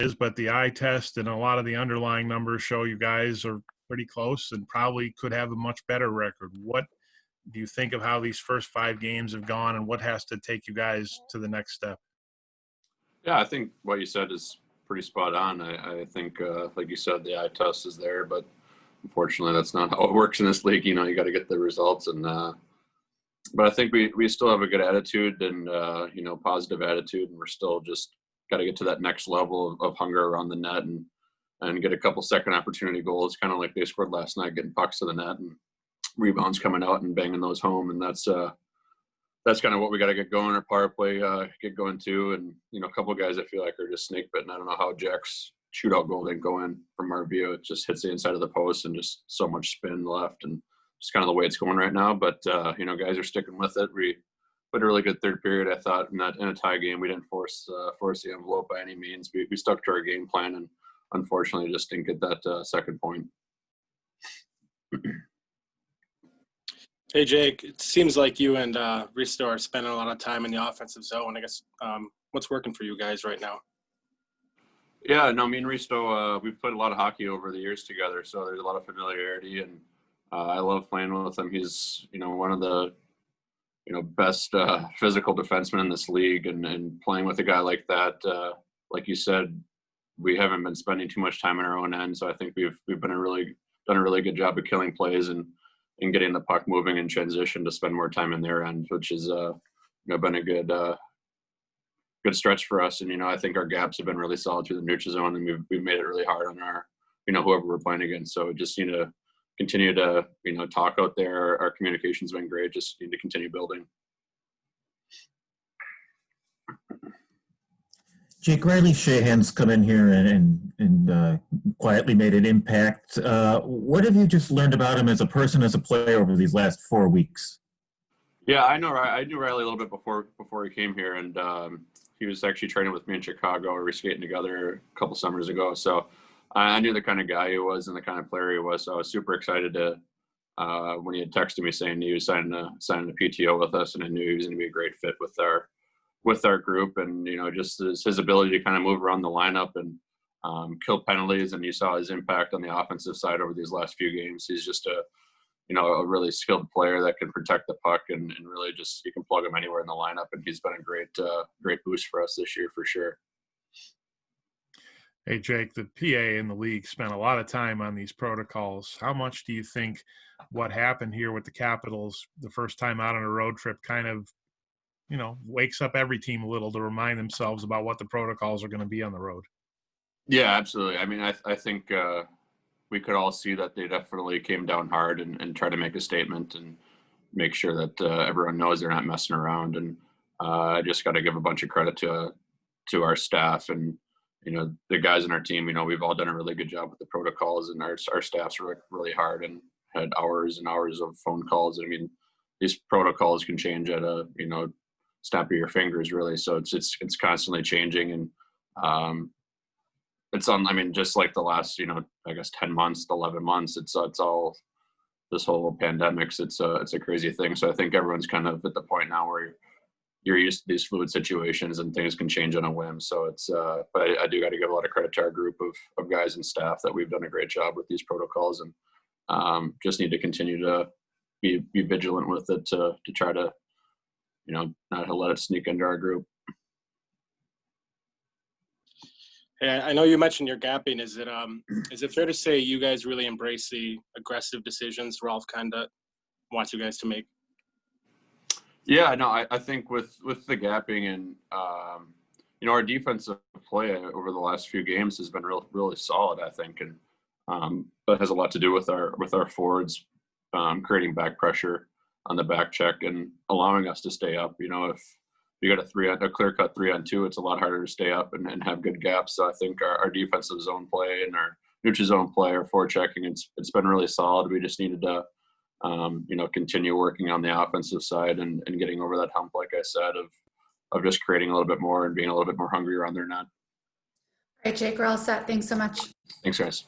is, but the eye test and a lot of the underlying numbers show you guys are pretty close and probably could have a much better record. What do you think of how these first 5 games have gone, and what has to take you guys to the next step? Yeah, I think what you said is pretty spot on. I think, like you said, the eye test is there, but unfortunately, that's not how it works in this league. You got to get the results, and but I think we still have a good attitude and positive attitude, and we're still just got to get to that next level of hunger around the net and get a couple second opportunity goals, kind of like they scored last night, getting pucks to the net and rebounds coming out and banging those home, and that's kind of what we got to get going. Our power play get going too, and a couple of guys I feel like are just snake bitten. I don't know how Jack's shootout goal didn't go in from our view. It just hits the inside of the post and just so much spin left, and just kind of the way it's going right now. But guys are sticking with it. We put a really good third period, I thought, in a tie game. We didn't force the envelope by any means. We stuck to our game plan, and unfortunately just didn't get that second point. Hey, Jake, it seems like you and Risto are spending a lot of time in the offensive zone. I guess what's working for you guys right now? Yeah, no, me and Risto, we've played a lot of hockey over the years together, so there's a lot of familiarity, and I love playing with him. He's, one of the, best physical defensemen in this league, and playing with a guy like that, like you said, we haven't been spending too much time in our own end, so I think we've done a really good job of killing plays and getting the puck moving in transition to spend more time in their end, which has been a good stretch for us. And I think our gaps have been really solid through the neutral zone, and we've made it really hard on our whoever we're playing against. So just need to continue to talk out there. Our communication's been great. Just need to continue building. Jake, Riley Shahan's come in here and quietly made an impact. What have you just learned about him as a person, as a player over these last 4 weeks? Yeah, I knew Riley a little bit before he came here, and he was actually training with me in Chicago. We were skating together a couple summers ago, so I knew the kind of guy he was and the kind of player he was. So I was super excited to when he had texted me saying he was signing a PTO with us, and I knew he was going to be a great fit with our group, and just his ability to kind of move around the lineup and kill penalties, and you saw his impact on the offensive side over these last few games. He's just a really skilled player that can protect the puck, and really just you can plug him anywhere in the lineup, and he's been a great boost for us this year for sure. Hey, Jake, the PA and the league spent a lot of time on these protocols. How much do you think what happened here with the Capitals the first time out on a road trip kind of wakes up every team a little to remind themselves about what the protocols are going to be on the road? Yeah, absolutely. I mean, I think we could all see that they definitely came down hard and tried to make a statement and make sure that everyone knows they're not messing around. And I just got to give a bunch of credit to our staff and, the guys in our team. We've all done a really good job with the protocols, and our staffs worked really hard and had hours and hours of phone calls. I mean, these protocols can change at a, snap of your fingers, really. So it's constantly changing, and it's on. I mean, just like the last, I guess 10 months, 11 months. It's all this whole pandemics. It's a crazy thing. So I think everyone's kind of at the point now where you're used to these fluid situations and things can change on a whim. So it's, but I do got to give a lot of credit to our group of guys and staff that we've done a great job with these protocols, and just need to continue to be vigilant with it to try to, not let it sneak into our group. Yeah, I know you mentioned your gapping. Is it fair to say you guys really embrace the aggressive decisions Ralph kind of wants you guys to make? Yeah, no, I think with the gapping and our defensive play over the last few games has been really solid, I think, and that has a lot to do with our forwards creating back pressure on the back check and allowing us to stay up. If you got a clear cut 3-on-2, it's a lot harder to stay up and have good gaps. So I think our defensive zone play and our neutral zone play, our forechecking, it's been really solid. We just needed to continue working on the offensive side and getting over that hump, like I said, of just creating a little bit more and being a little bit more hungry around their net. All right, Jake, we're all set. Thanks so much. Thanks, guys.